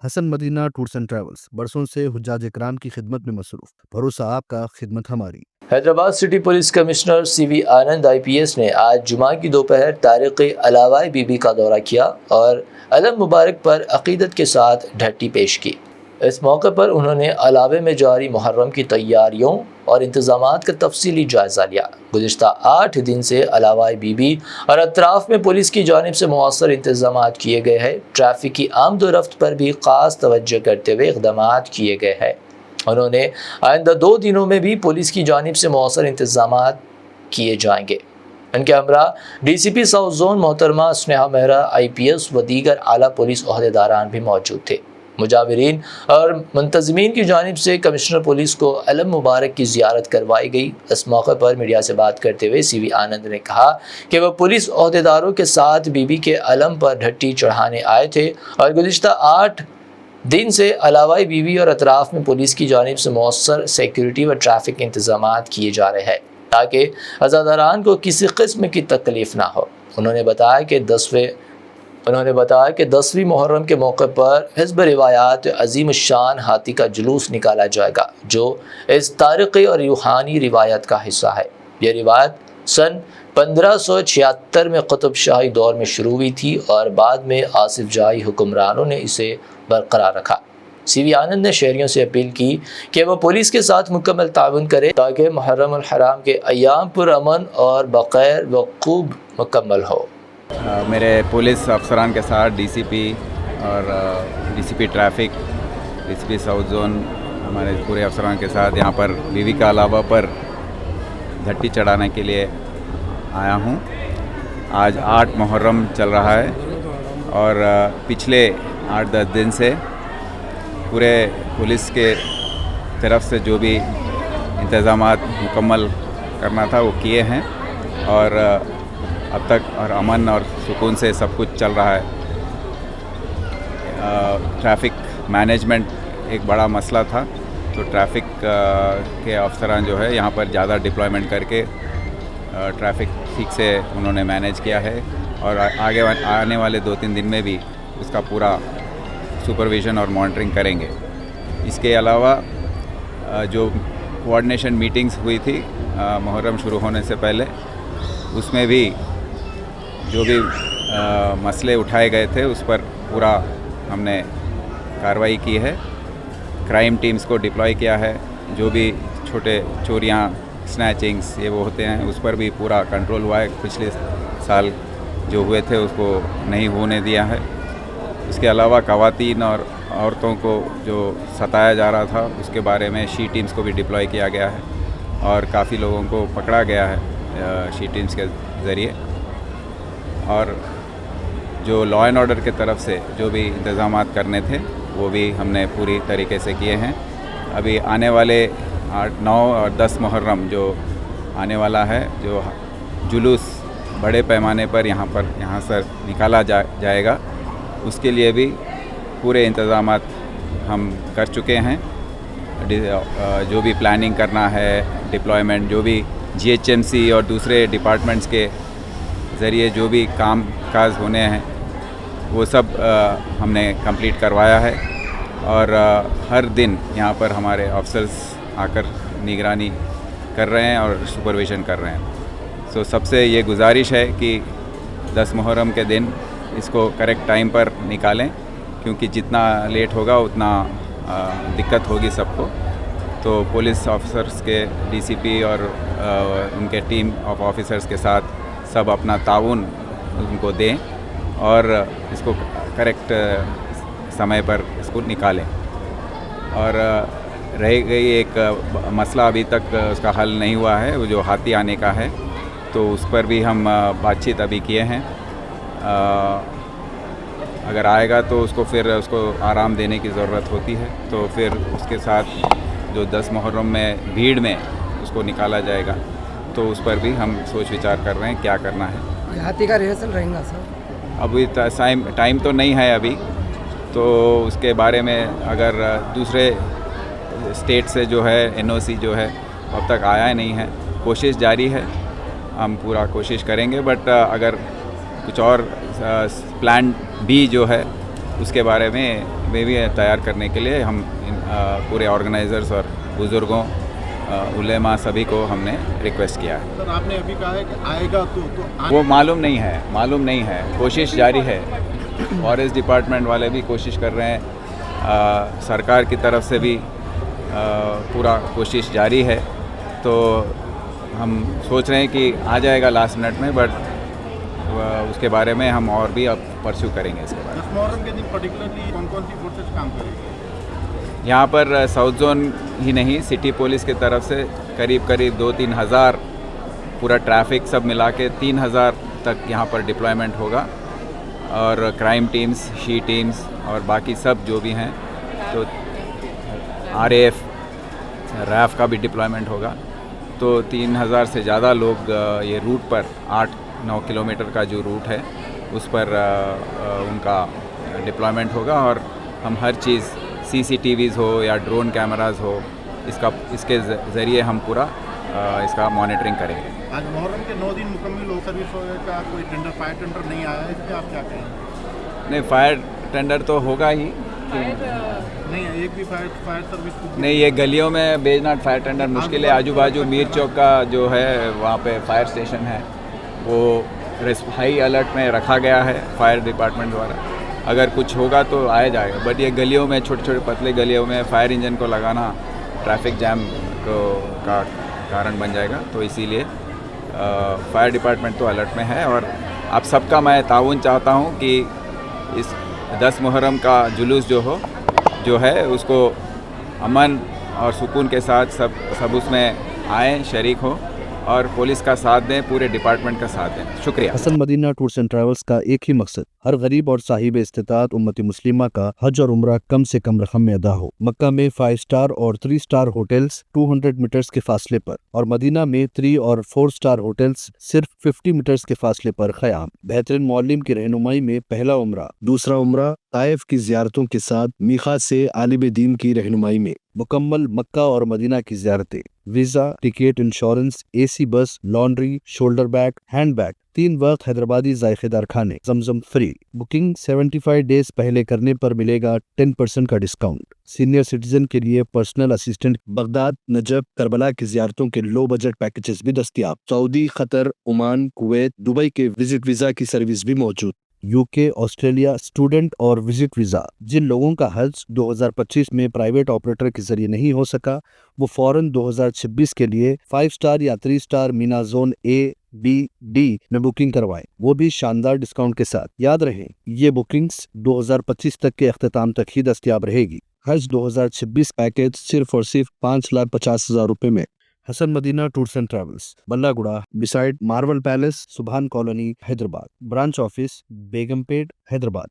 Hasan Madina tours and travels बरसों से हुज्जाज इकराम की खिदमत में मसरूफ। भरोसा आपका, खिदमत हमारी। Hyderabad city police commissioner CV Anand IPS ने आज जुमा की दोपहर तारिक अलावाई बीबी का दौरा किया और अलम मुबारक पर अकीदत के साथ ढट्टी पेश की। इस मौके पर उन्होंने अलावे में जारी मुहर्रम की तैयारियों और इंतजामात का तफसीली जायज़ा लिया। गुज़िश्ता 8 दिन से अलावाई बीबी और अतराफ़ में पुलिस की जानिब से मौसर इंतजामात किए गए हैं। ट्रैफिक की आमदोरफ्त पर भी ख़ास तवज्जो करते हुए इक़दामात किए गए हैं। उन्होंने आइंदा 2 दिनों में भी पुलिस की जानिब से मौसर इंतजामात किए जाएंगे। इनके हमरा DCP साउथ जोन मोहतरमा स्नेहा मेहरा IPS व दीगर आला पुलिस ओहदेदारान भी मौजूद थे। मुजाविरीन और मुंतज़मीन की जानिब से कमिश्नर पुलिस को अलम मुबारक की ज़ियारत करवाई गई। इस मौके पर मीडिया से बात करते हुए CV आनंद ने कहा कि वह पुलिस ओहदेदारों के साथ बीबी के अलम पर ढट्टी चढ़ाने आए थे और गुज़िश्ता 8 दिन से अलावाई बीबी और अतराफ़ में पुलिस की जानिब से मौसर सिक्योरिटी व ट्रैफिक इंतजामात किए जा रहे हैं ताकि अज़ादारान को किसी किस्म की तकलीफ़ ना हो। उन्होंने बताया कि 10वीं मुहर्रम के मौके पर हिज़्ब रिवायात अज़ीम शान हाथी का जुलूस निकाला जाएगा, जो इस तारीख़ी और रूहानी रिवायत का हिस्सा है। यह रिवायत सन 1576 में कुतुब शाही दौर में शुरू हुई थी और बाद में आसिफ जाही हुक्मरानों ने इसे बरकरार रखा। CV आनंद ने शहरियों से अपील की कि वह पुलिस के साथ मुकम्मल ताउन करें ताकि मुहर्रम अल हराम के अय्याम पुरअमन और बखैर व खूब मुकम्मल हो। मेरे पुलिस अफसरान के साथ DCP और DCP traffic, DCP south zone, हमारे पूरे अफसरान के साथ यहाँ पर बीबी का अलावा पर धट्टी चढ़ाने के लिए आया हूँ। आज 8 मुहर्रम चल रहा है और पिछले 8-10 दिन से पूरे पुलिस के तरफ से जो भी इंतज़ामात मुकम्मल करना था वो किए हैं और अब तक और अमन और सुकून से सब कुछ चल रहा है। ट्रैफिक मैनेजमेंट एक बड़ा मसला था, तो ट्रैफिक के अफसरान जो है यहाँ पर ज़्यादा डिप्लॉयमेंट करके ट्रैफिक ठीक से उन्होंने मैनेज किया है और आगे आने वाले 2-3 दिन में भी उसका पूरा सुपरविज़न और मॉनिटरिंग करेंगे। इसके अलावा जो कोऑर्डिनेशन मीटिंग्स हुई थी मुहर्रम शुरू होने से पहले, उसमें भी जो भी मसले उठाए गए थे उस पर पूरा हमने कार्रवाई की है। क्राइम टीम्स को डिप्लॉय किया है। जो भी छोटे चोरियां, स्नैचिंग्स ये वो होते हैं उस पर भी पूरा कंट्रोल हुआ है। पिछले साल जो हुए थे उसको नहीं होने दिया है। इसके अलावा ख़वातीन और औरतों को जो सताया जा रहा था उसके बारे में शी टीम्स को भी डिप्लॉय किया गया है और काफ़ी लोगों को पकड़ा गया है शी टीम्स के ज़रिए। और जो लॉ एंड ऑर्डर के तरफ से जो भी इंतज़ामात करने थे वो भी हमने पूरी तरीके से किए हैं। अभी आने वाले 8, 9 और 10 मुहर्रम जो आने वाला है, जो जुलूस बड़े पैमाने पर यहाँ से निकाला जाएगा, उसके लिए भी पूरे इंतज़ामात हम कर चुके हैं। जो भी प्लानिंग करना है, डिप्लॉयमेंट, जो भी GHMC और दूसरे डिपार्टमेंट्स के ज़रिए जो भी काम काज होने हैं वो सब हमने कंप्लीट करवाया है और हर दिन यहाँ पर हमारे ऑफिसर्स आकर निगरानी कर रहे हैं और सुपरविज़न कर रहे हैं। सो सबसे ये गुजारिश है कि 10 मुहर्रम के दिन इसको करेक्ट टाइम पर निकालें, क्योंकि जितना लेट होगा उतना दिक्कत होगी सबको। तो पुलिस ऑफिसर्स के DCP और उनके टीम ऑफ ऑफिसर्स के साथ सब अपना ताउन उनको दें और इसको करेक्ट समय पर इसको निकालें। और रह गई एक मसला अभी तक उसका हल नहीं हुआ है, वो जो हाथी आने का है, तो उस पर भी हम बातचीत अभी किए हैं। अगर आएगा तो उसको आराम देने की ज़रूरत होती है, तो फिर उसके साथ जो 10 मुहर्रम में भीड़ में उसको निकाला जाएगा, तो उस पर भी हम सोच विचार कर रहे हैं क्या करना है। हाथी का रिहर्सल रहेगा सर? अभी टाइम तो नहीं है अभी, तो उसके बारे में अगर दूसरे स्टेट से जो है NOC जो है अब तक आया नहीं है, कोशिश जारी है, हम पूरा कोशिश करेंगे। बट अगर कुछ और प्लान B जो है उसके बारे में भी तैयार करने के लिए हम पूरे ऑर्गेनाइज़र्स और बुज़ुर्गों उलेमा सभी को हमने रिक्वेस्ट किया है। सर आपने अभी कहा है कि आएगा तो वो मालूम नहीं है, कोशिश जारी है। फॉरेस्ट डिपार्टमेंट वाले भी कोशिश कर रहे हैं, सरकार की तरफ से भी पूरा कोशिश जारी है। तो हम सोच रहे हैं कि आ जाएगा लास्ट मिनट में, बट उसके बारे में हम और भी अब परस्यू करेंगे इसके बारे में। 10 मुहर्रम के दिन पर्टिकुलरली कौन कौन सी फोर्सेस काम करेंगी? यहाँ पर साउथ जोन ही नहीं, सिटी पुलिस की तरफ से करीब 2-3 हज़ार पूरा ट्रैफिक सब मिला के 3,000 तक यहाँ पर डिप्लॉयमेंट होगा, और क्राइम टीम्स, शी टीम्स और बाकी सब जो भी हैं, तो RAF, RAF का भी डिप्लॉयमेंट होगा। तो 3,000 से ज़्यादा लोग ये रूट पर 8-9 किलोमीटर का जो रूट है उस पर उनका डिप्लॉयमेंट होगा, और हम हर चीज़ CCTVs हो या ड्रोन कैमरास हो, इसके ज़रिए हम पूरा इसका मॉनिटरिंग करेंगे। आज मुहर्रम के 9 दिन मुकम्मल हो सर्विस का कोई टेंडर, फायर टेंडर नहीं आया है, इसलिए आप क्या कहेंगे? नहीं, फायर टेंडर तो होगा ही। नहीं, एक भी फायर सर्विस नहीं, ये गलियों में बेजनाट फायर टेंडर मुश्किल है। आजू बाजू मीर चौक का जो है वहाँ पे फायर स्टेशन है, वो हाई अलर्ट में रखा गया है फायर डिपार्टमेंट द्वारा। अगर कुछ होगा तो आया जाएगा, बट ये गलियों में, छोटे छोटे पतले गलियों में फायर इंजन को लगाना ट्रैफिक जैम का कारण बन जाएगा। तो इसीलिए फायर डिपार्टमेंट तो अलर्ट में है, और आप सबका मैं ताउन चाहता हूँ कि इस 10 मुहर्रम का जुलूस जो है उसको अमन और सुकून के साथ सब उसमें आएँ, शरीक हो, और पुलिस का साथ दें, पूरे डिपार्टमेंट का साथ दें। शुक्रिया। Hasan Madina tours and travels का एक ही मकसद, हर गरीब और साहिब इस्तिताअत उम्मती मुस्लिमा का हज और उम्रा कम से कम रकम में अदा हो। मक्का में 5 स्टार और 3 स्टार होटल्स 200 मीटर्स के फासले पर, और मदीना में 3 और 4 स्टार होटल्स सिर्फ 50 मीटर्स के फासले पर क़याम। बेहतरीन मौलिम की रहनुमाई में पहला उम्रा, दूसरा उम्रा ताइफ की ज़ियारतों के साथ मीक़ात से आलिम दीन की रहनुमाई में मुकम्मल मक्का और मदीना की ज़ियारतें, वीज़ा, टिकट, इंश्योरेंस, AC बस, laundry, shoulder bag, hand bag, 3 वक्त हैदराबादी जायकेदार खाने, जमजम फ्री। बुकिंग 75 डेज पहले करने पर मिलेगा 10% का डिस्काउंट। सीनियर सिटीजन के लिए personal assistant, Baghdad, Najaf, Karbala की ज़ियारतों के लो बजट पैकेजेस भी दस्तयाब। Saudi, Qatar, Oman, Kuwait, Dubai के विजिट वीज़ा की सर्विस भी मौजूद। UK, ऑस्ट्रेलिया स्टूडेंट और विजिट वीज़ा। जिन लोगों का हज 2025 में प्राइवेट ऑपरेटर के जरिए नहीं हो सका, वो फौरन 2026 के लिए 5 स्टार या 3 star Meena zone A, B, D में बुकिंग करवाएं, वो भी शानदार डिस्काउंट के साथ। याद रहे, ये बुकिंग्स 2025 तक के अख्ताम तक ही दस्तयाब रहेगी। हज 2026 पैकेज सिर्फ और सिर्फ 5,50,000 रुपए में। Hasan Madina tours and travels, Ballaguda, beside Marvel Palace, Subhan colony, Hyderabad. Branch office Begumpet, Hyderabad.